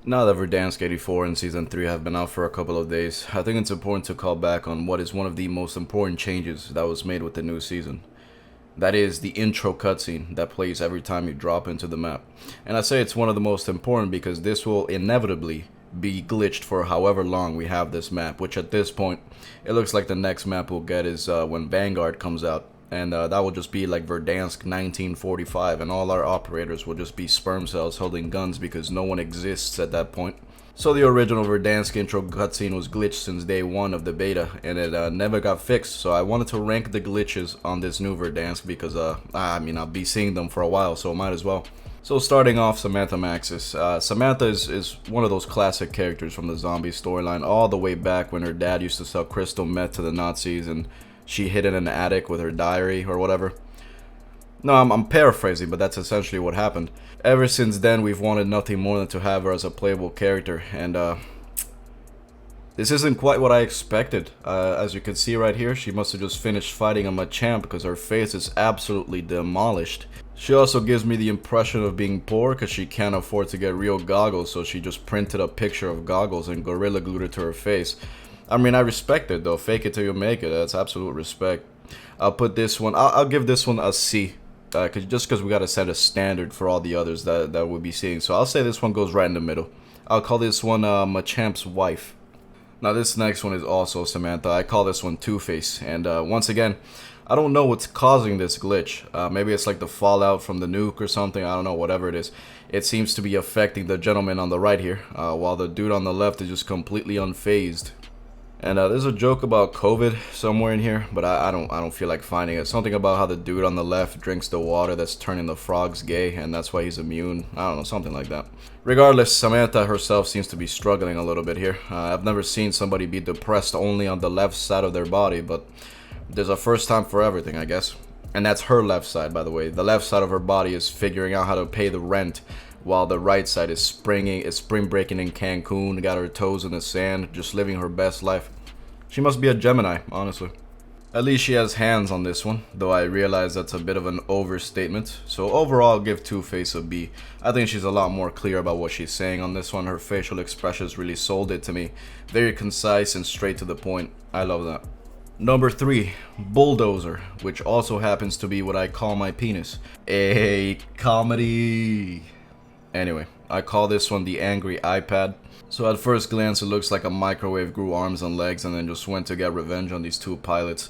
Now that Verdansk 84 and Season 3 have been out for a couple of days, I think it's important to call back on what is one of the most important changes that was made with the new season. That is the intro cutscene that plays every time you drop into the map. And I say it's one of the most important because this will inevitably be glitched for however long we have this map, which at this point, it looks like the next map we'll get is when Vanguard comes out. And that will just be like Verdansk 1945, and all our operators will just be sperm cells holding guns because no one exists at that point. So the original Verdansk intro cutscene was glitched since day one of the beta, and it never got fixed. So I wanted to rank the glitches on this new Verdansk because I'll be seeing them for a while, so might as well. So starting off, Samantha Maxis. Samantha is one of those classic characters from the zombie storyline, all the way back when her dad used to sell crystal meth to the Nazis and she hid in an attic with her diary or whatever. No, I'm paraphrasing, but that's essentially what happened. Ever since then, we've wanted nothing more than to have her as a playable character, and this isn't quite what I expected. As you can see right here, she must have just finished fighting a Machamp because her face is absolutely demolished. She also gives me the impression of being poor because she can't afford to get real goggles, so she just printed a picture of goggles and gorilla glued it to her face. I mean, I respect it though. Fake it till you make it. That's absolute respect. I'll put this one. I'll give this one a C, just because we gotta set a standard for all the others that we'll be seeing. So I'll say this one goes right in the middle. I'll call this one Machamp's wife. Now this next one is also Samantha. I call this one Two-Face. And once again, I don't know what's causing this glitch. Maybe it's like the fallout from the nuke or something. I don't know. Whatever it is, it seems to be affecting the gentleman on the right here, while the dude on the left is just completely unfazed. And there's a joke about COVID somewhere in here, but I don't feel like finding it. Something about how the dude on the left drinks the water that's turning the frogs gay, and that's why he's immune. I don't know, something like that. Regardless, Samantha herself seems to be struggling a little bit here. I've never seen somebody be depressed only on the left side of their body, but there's a first time for everything, I guess. And that's her left side, by the way. The left side of her body is figuring out how to pay the rent, while the right side is spring breaking in Cancun, got her toes in the sand, just living her best life. She must be a Gemini, honestly. At least she has hands on this one, though I realize that's a bit of an overstatement. So overall, I'll give Two-Face a B. I think she's a lot more clear about what she's saying on this one. Her facial expressions really sold it to me. Very concise and straight to the point. I love that. Number 3, Bulldozer, which also happens to be what I call my penis. A comedy. Anyway, I call this one the Angry iPad. So at first glance, it looks like a microwave grew arms and legs and then just went to get revenge on these two pilots.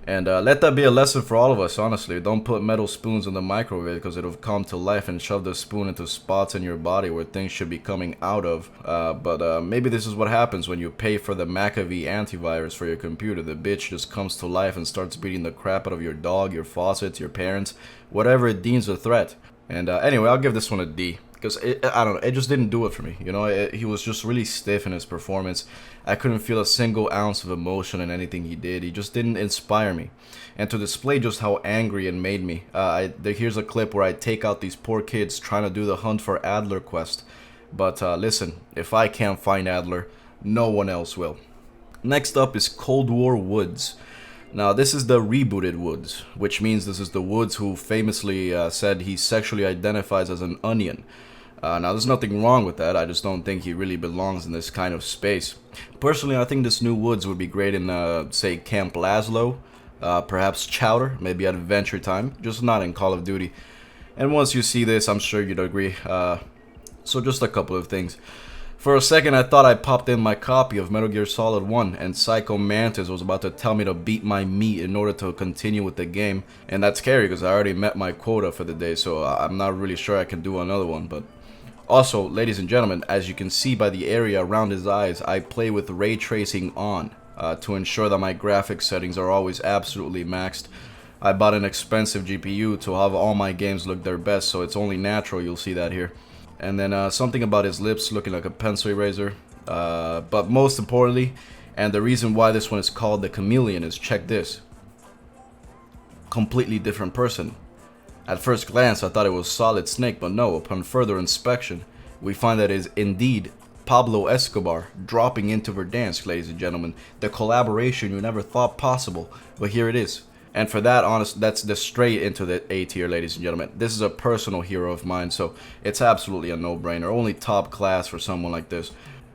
And let that be a lesson for all of us, honestly. Don't put metal spoons in the microwave because it'll come to life and shove the spoon into spots in your body where things should be coming out of. But maybe this is what happens when you pay for the McAfee antivirus for your computer. The bitch just comes to life and starts beating the crap out of your dog, your faucets, your parents, whatever it deems a threat. And anyway, I'll give this one a D. Because, I don't know, it just didn't do it for me, you know, he was just really stiff in his performance. I couldn't feel a single ounce of emotion in anything he did. He just didn't inspire me. And to display just how angry it made me, here's a clip where I take out these poor kids trying to do the hunt for Adler quest. But listen, if I can't find Adler, no one else will. Next up is Cold War Woods. Now, this is the rebooted Woods, which means this is the Woods who famously said he sexually identifies as an onion. Now, there's nothing wrong with that. I just don't think he really belongs in this kind of space. Personally, I think this new Woods would be great in, say, Camp Laszlo, perhaps Chowder, maybe Adventure Time, just not in Call of Duty. And once you see this, I'm sure you'd agree. So just a couple of things. For a second, I thought I popped in my copy of Metal Gear Solid 1, and Psycho Mantis was about to tell me to beat my meat in order to continue with the game. And that's scary, because I already met my quota for the day, so I'm not really sure I can do another one, but... Also, ladies and gentlemen, as you can see by the area around his eyes, I play with ray tracing on to ensure that my graphics settings are always absolutely maxed. I bought an expensive GPU to have all my games look their best, so it's only natural you'll see that here. And then something about his lips looking like a pencil eraser. But most importantly, and the reason why this one is called the Chameleon is, check this. Completely different person. At first glance, I thought it was Solid Snake, but no, upon further inspection, we find that it is indeed Pablo Escobar dropping into Verdansk, ladies and gentlemen. The collaboration you never thought possible, but here it is. And for that, honest, that's the straight into the A tier, ladies and gentlemen. This is a personal hero of mine, so it's absolutely a no-brainer. Only top class for someone like this.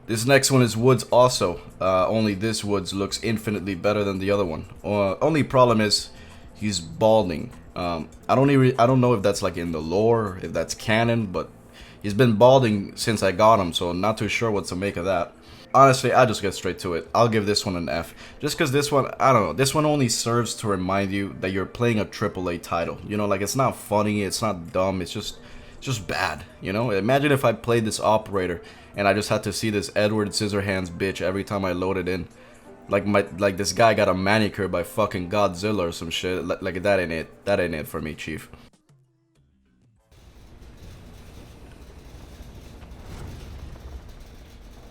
This next one is Woods also. Only this Woods looks infinitely better than the other one. Only problem is he's balding. I don't know if that's like in the lore, if that's canon, but he's been balding since I got him, so I'm not too sure what to make of that. Honestly, I'll just get straight to it. I'll give this one an F. Just because this one, I don't know, this one only serves to remind you that you're playing a AAA title. You know, like, it's not funny, it's not dumb, it's just bad, you know? Imagine if I played this operator and I just had to see this Edward Scissorhands bitch every time I loaded in. Like this guy got a manicure by fucking Godzilla or some shit. Like, that ain't it. That ain't it for me, Chief.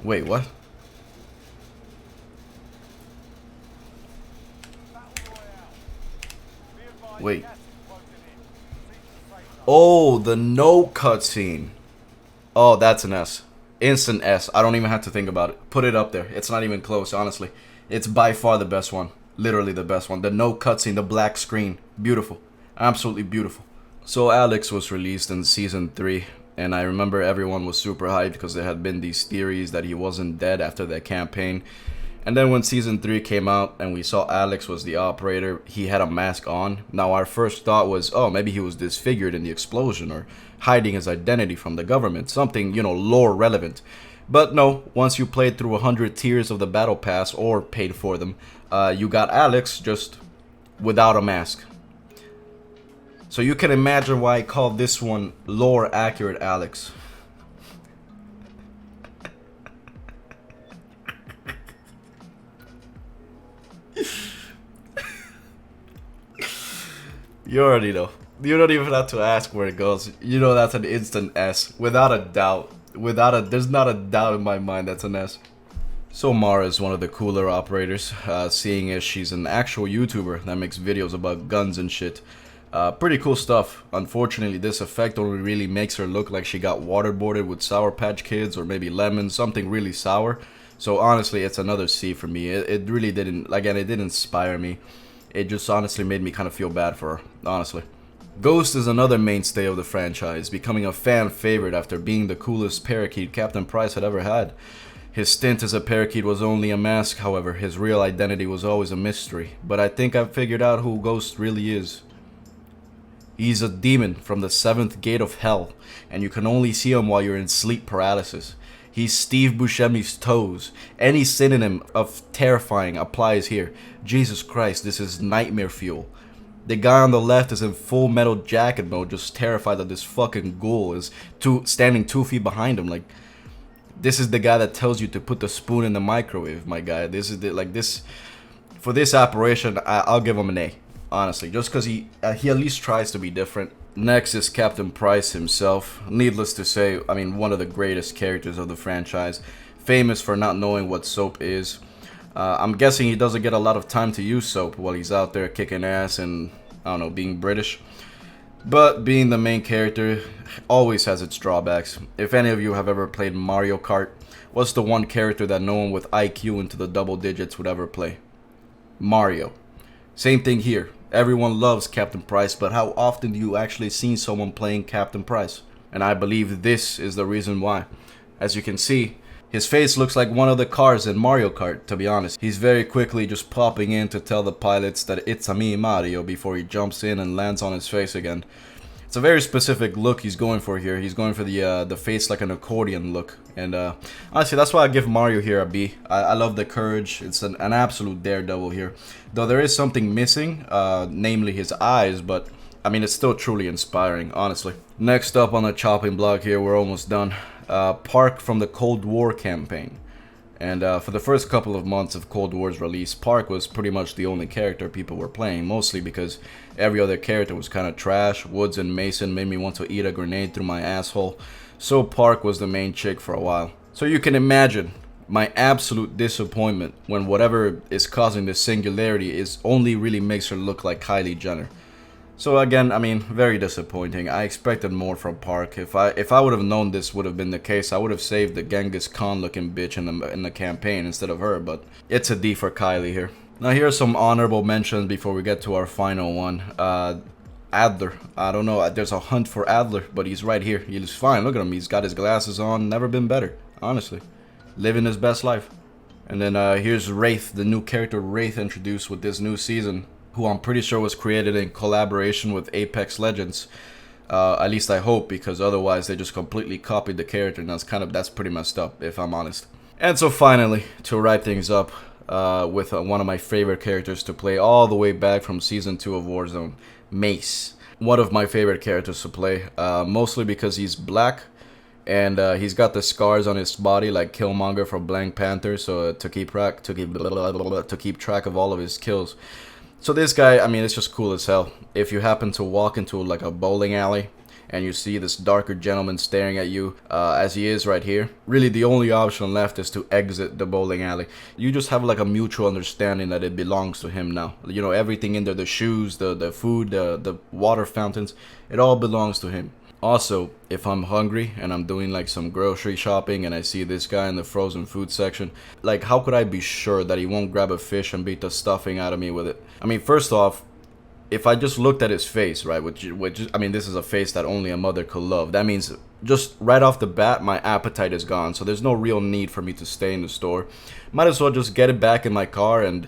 Wait, what? Wait. Oh, the no cutscene. Oh, that's an S. Instant S. I don't even have to think about it. Put it up there. It's not even close, honestly. It's by far the best one. Literally the best one. The no cutscene, the black screen. Beautiful. Absolutely beautiful. So Alex was released in Season 3. And I remember everyone was super hyped because there had been these theories that he wasn't dead after that campaign. And then when Season 3 came out and we saw Alex was the operator, he had a mask on. Now our first thought was, oh, maybe he was disfigured in the explosion or hiding his identity from the government. Something, you know, lore relevant. But no, once you played through 100 tiers of the battle pass or paid for them, you got Alex just without a mask. So you can imagine why I called this one lore accurate Alex. You already know. You don't even have to ask where it goes. You know that's an instant S. Without a doubt. There's not a doubt in my mind that's an S. So Mara is one of the cooler operators, seeing as she's an actual YouTuber that makes videos about guns and shit. Pretty cool stuff. Unfortunately, this effect only really makes her look like she got waterboarded with Sour Patch Kids or maybe lemons, something really sour. So honestly, it's another C for me. It really didn't, again, it didn't inspire me. It just honestly made me kind of feel bad for her, honestly. Ghost is another mainstay of the franchise, becoming a fan favorite after being the coolest parakeet Captain Price had ever had. His stint as a parakeet was only a mask, however, his real identity was always a mystery. But I think I've figured out who Ghost really is. He's a demon from the 7th gate of hell, and you can only see him while you're in sleep paralysis. He's Steve Buscemi's toes. Any synonym of terrifying applies here. Jesus Christ, this is nightmare fuel. The guy on the left is in full metal jacket mode, just terrified that this fucking ghoul is standing 2 feet behind him. Like, this is the guy that tells you to put the spoon in the microwave, my guy. This is like this. For this operation, I'll give him an A. Honestly, just because he at least tries to be different. Next is Captain Price himself. Needless to say, I mean, one of the greatest characters of the franchise. Famous for not knowing what soap is. I'm guessing he doesn't get a lot of time to use soap while he's out there kicking ass and, I don't know, being British. But being the main character always has its drawbacks. If any of you have ever played Mario Kart, what's the one character that no one with IQ into the double digits would ever play? Mario. Same thing here. Everyone loves Captain Price, but how often do you actually see someone playing Captain Price? And I believe this is the reason why. As you can see, his face looks like one of the cars in Mario Kart, to be honest. He's very quickly just popping in to tell the pilots that it's a me, Mario, before he jumps in and lands on his face again. It's a very specific look he's going for here. He's going for the face like an accordion look. And honestly, that's why I give Mario here a B. I love the courage. It's an absolute daredevil here. Though there is something missing, namely his eyes, but I mean, it's still truly inspiring, honestly. Next up on the chopping block here, we're almost done. Park from the Cold War campaign. And for the first couple of months of Cold War's release, Park was pretty much the only character people were playing, mostly because every other character was kind of trash. Woods and Mason made me want to eat a grenade through my asshole, so Park was the main chick for a while. So you can imagine my absolute disappointment when whatever is causing this singularity is only really makes her look like Kylie Jenner. So again, I mean, very disappointing. I expected more from Park. If I would have known this would have been the case, I would have saved the Genghis Khan looking bitch in the campaign instead of her. But it's a D for Kylie here. Now here are some honorable mentions before we get to our final one. Adler. I don't know. There's a hunt for Adler, but he's right here. He looks fine. Look at him. He's got his glasses on. Never been better, honestly. Living his best life. And then here's Wraith, the new character Wraith introduced with this new season, who I'm pretty sure was created in collaboration with Apex Legends. At least I hope, because otherwise they just completely copied the character, and that's pretty messed up, if I'm honest. And so finally, to wrap things up, with one of my favorite characters to play all the way back from Season 2 of Warzone, Mace. One of my favorite characters to play, mostly because he's black, and he's got the scars on his body like Killmonger from Black Panther, so to keep track of all of his kills. So this guy, I mean, it's just cool as hell. If you happen to walk into like a bowling alley and you see this darker gentleman staring at you, as he is right here, really the only option left is to exit the bowling alley. You just have like a mutual understanding that it belongs to him now. You know, everything in there, the shoes, the food, the water fountains, it all belongs to him. Also, if I'm hungry and I'm doing like some grocery shopping and I see this guy in the frozen food section, like how could I be sure that he won't grab a fish and beat the stuffing out of me with it? I mean, first off, if I just looked at his face, right, which I mean, this is a face that only a mother could love. That means just right off the bat, my appetite is gone. So there's no real need for me to stay in the store. Might as well just get it back in my car and,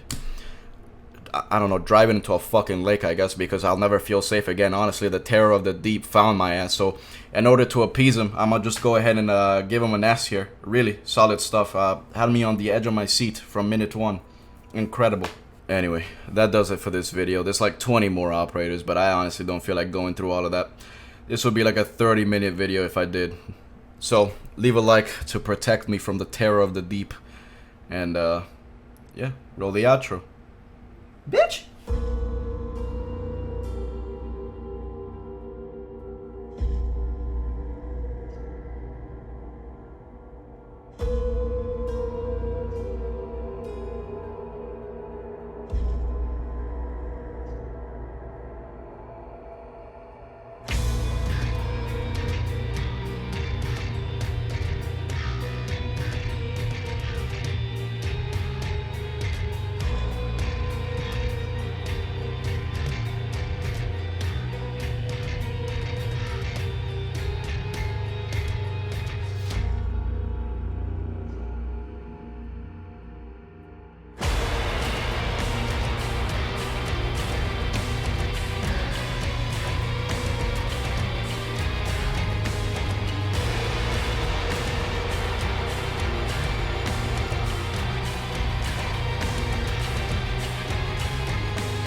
I don't know, drive it into a fucking lake, I guess, because I'll never feel safe again. Honestly, the terror of the deep found my ass. So in order to appease him, I'm gonna just go ahead and give him an S here. Really solid stuff. Had me on the edge of my seat from minute one. Incredible. Anyway, that does it for this video. There's like 20 more operators, but I honestly don't feel like going through all of that. This would be like a 30-minute video if I did. So leave a like to protect me from the terror of the deep. And yeah, roll the outro. Bitch!